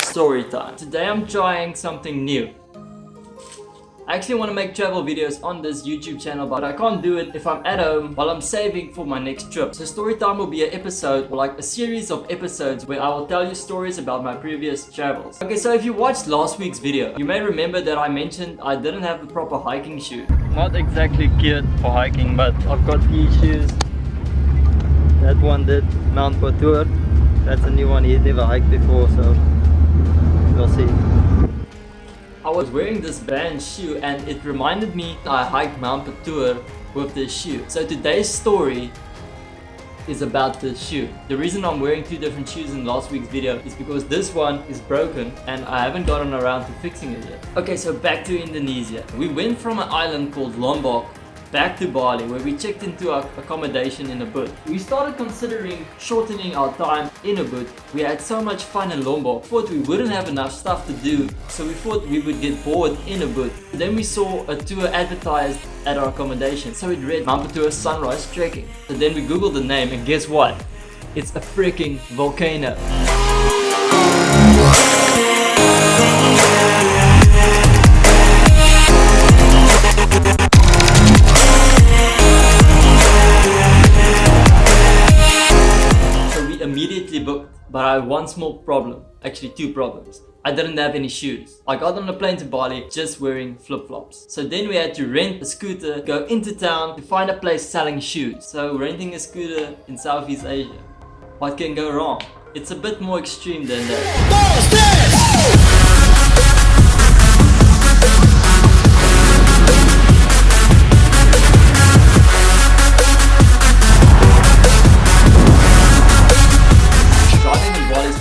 Story time. Today I'm trying something new. I actually want to make travel videos on this YouTube channel, but I can't do it if I'm at home while I'm saving for my next trip. So story time will be an episode, or like a series of episodes, where I will tell you stories about my previous travels. Okay, so if you watched last week's video, you may remember that I mentioned I didn't have the proper hiking shoe. Not exactly geared for hiking, but I've got these shoes. That one did Mount Batur. That's a new one. He's never hiked before, so we'll see. I was wearing this band shoe and it reminded me I hiked Mount Batur with this shoe. So today's story is about this shoe. The reason I'm wearing two different shoes in last week's video is because this one is broken and I haven't gotten around to fixing it yet. Okay, so back to Indonesia. We went from an island called Lombok back to Bali, where we checked into our accommodation in Ubud. We started considering shortening our time in Ubud. We had so much fun in Lombok, thought we wouldn't have enough stuff to do, so we thought we would get bored in Ubud. Then we saw a tour advertised at our accommodation, so it read Mount Batur Sunrise Trekking. So then we googled the name and guess what? It's a freaking volcano. Immediately booked, but I had one small problem, actually two problems. I didn't have any shoes. I got on the plane to Bali just wearing flip-flops. So then we had to rent a scooter, go into town to find a place selling shoes. So renting a scooter in Southeast Asia. What can go wrong? It's a bit more extreme than that.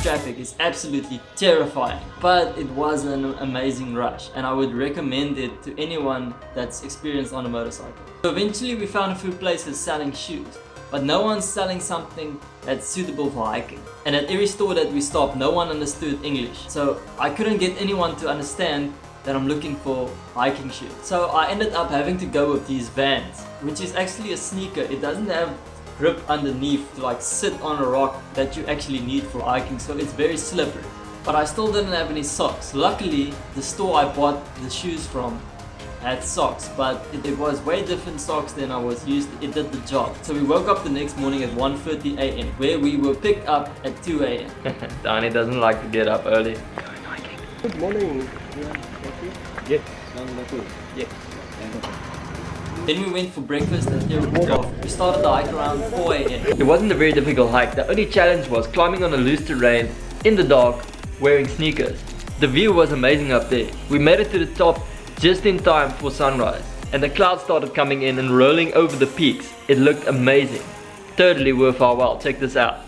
Traffic is absolutely terrifying, but it was an amazing rush and I would recommend it to anyone that's experienced on a motorcycle. So eventually we found a few places selling shoes, but no one's selling something that's suitable for hiking. And at every store that we stopped, no one understood English, so I couldn't get anyone to understand that I'm looking for hiking shoes. So I ended up having to go with these Vans, which is actually a sneaker. It doesn't have grip underneath to like sit on a rock that you actually need for hiking, so it's very slippery. But I still didn't have any socks. Luckily, the store I bought the shoes from had socks, but it was way different socks than I was used to. It did the job. So we woke up the next morning at 1:30 a.m. where we were picked up at 2 a.m. Danny doesn't like to get up early. Going hiking. Good morning. Yes. Yes. Then we went for breakfast and here we started the hike around 4 a.m. It wasn't a very difficult hike. The only challenge was climbing on a loose terrain in the dark wearing sneakers. The view was amazing up there. We made it to the top just in time for sunrise and the clouds started coming in and rolling over the peaks. It looked amazing. Totally worth our while. Check this out.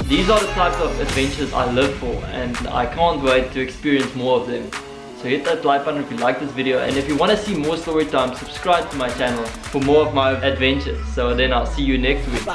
These are the types of adventures I live for and I can't wait to experience more of them. So hit that like button if you like this video, and if you want to see more story time, subscribe to my channel for more of my adventures. So then I'll see you next week.